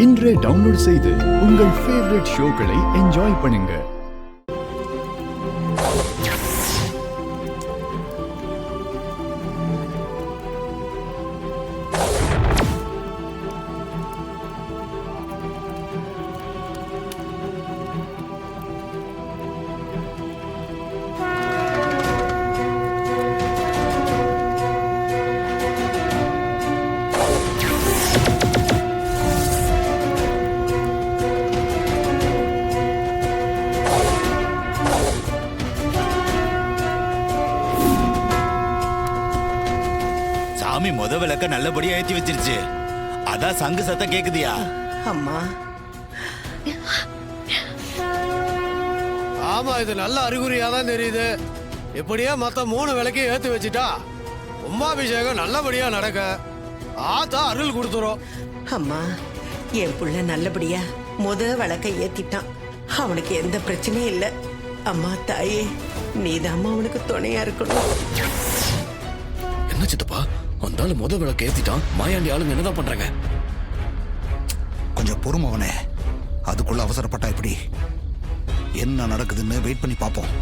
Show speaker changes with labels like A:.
A: இன்றே டவுன்லோட் செய்து உங்கள் ஃபேவரட் ஷோக்களை என்ஜாய் பண்ணுங்க.
B: சாமி முத விளக்க நல்லபடியா ஏத்தி வச்சிருச்சு. அதான் சங்கு சத்தம் கேக்குதியா?
C: அம்மா
D: ஆமா, இது நல்ல அறிகுறியா தான் தெரியுது. இப்படியே மொத்த 3 விளக்கையும் ஏத்தி வச்சுட்டா கும்பாபிஷேகம் நல்லபடியா நடக்க ஆத்தா அருள் கொடுத்துரும்.
C: அம்மா, என் புள்ள நல்லபடியா விளக்க ஏத்திட்டான். அவனுக்கு எந்த பிரச்சனையும் இல்லை. அம்மா தாயே, நீதாம்மா அவனுக்கு துணையா இருக்கணும்.
E: என்ன சித்தப்பா, வந்தாலும் விளக்க ஏத்திட்டான். மாயாண்டி ஆளுங்க என்னதான் பண்றாங்க?
F: கொஞ்சம் பொறுமவனே, அதுக்குள்ள அவசரப்பட்டா எப்படி? என்ன நடக்குதுன்னு வெயிட் பண்ணி பார்ப்போம்.